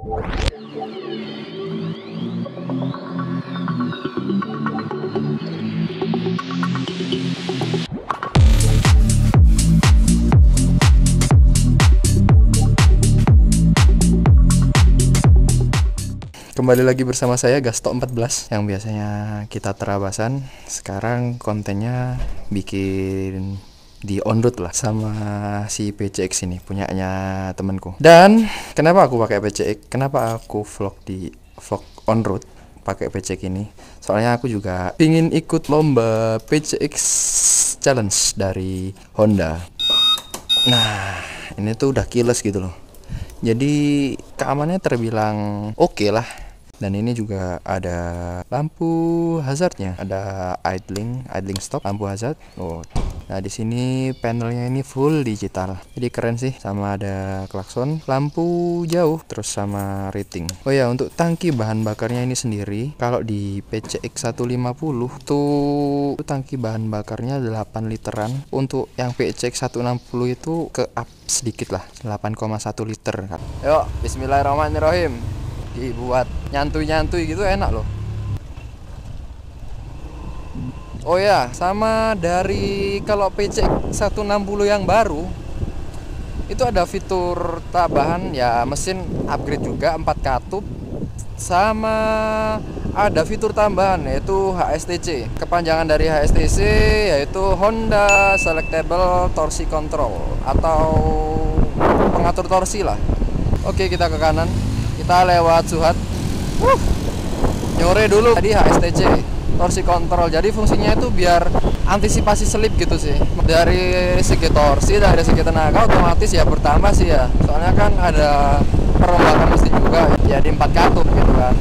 Kembali lagi bersama saya Gasto 14. Yang biasanya kita terabasan, sekarang kontennya bikin di on road lah sama si PCX ini, punyanya temenku. Dan kenapa aku pakai PCX? Kenapa aku vlog on road pakai PCX ini? Soalnya aku juga pingin ikut lomba PCX Challenge dari Honda. Nah, ini tuh udah keyless gitu loh. Jadi keamanannya terbilang oke lah. Dan ini juga ada lampu hazardnya, ada idling stop, lampu hazard. Oh, nah di sini panelnya ini full digital, jadi keren sih. Sama ada klakson, lampu jauh, terus sama rating. Oh ya, untuk tangki bahan bakarnya ini sendiri, kalau di PCX 150 tuh tangki bahan bakarnya 8 literan. Untuk yang PCX 160 itu ke up sedikit lah, 8,1 liter kan. Yuk, bismillahirrahmanirrahim. Dibuat nyantui gitu enak loh. Oh ya, sama dari kalau PCX 160 yang baru itu ada fitur tambahan ya, mesin upgrade juga 4 katup, sama ada fitur tambahan yaitu HSTC. Kepanjangan dari HSTC yaitu Honda Selectable Torsi Control atau pengatur torsi lah. Oke, kita ke kanan. Kita lewat Suhat. Nyore dulu tadi HSTC torsi kontrol. Jadi fungsinya itu biar antisipasi selip gitu sih. Dari segi torsi, dari segi tenaga otomatis ya bertambah sih ya. Soalnya kan ada perombakan mesin juga ya di 4 katup gitu kan.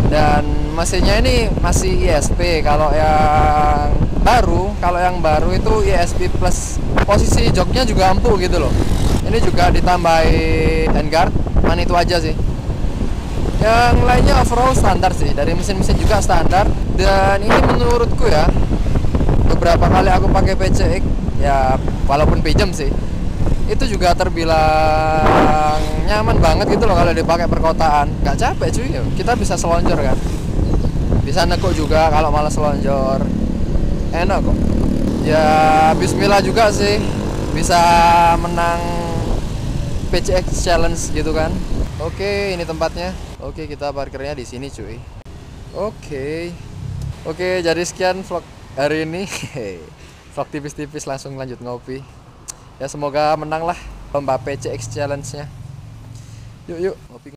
Dan mesinnya ini masih ISP. Kalau yang baru itu ISP plus. Posisi joknya juga empuk gitu loh. Ini juga ditambahin handguard. Cuman itu aja sih. Yang lainnya overall standar sih, dari mesin-mesin juga standar. Dan ini menurutku ya, beberapa kali aku pakai PCX ya, walaupun pinjam sih, itu juga terbilang nyaman banget gitu loh kalau dipakai perkotaan. Gak capek cuy, kita bisa selonjor kan, bisa nekuk juga kalau malas selonjor, enak kok ya. Bismillah juga sih bisa menang PCX Challenge gitu kan. Oke, ini tempatnya. Oke, kita parkirnya di sini cuy. Oke, jadi sekian vlog hari ini. Vlog tipis-tipis, langsung lanjut ngopi. Ya semoga menang lah lomba PCX Challenge-nya. Yuk ngopi.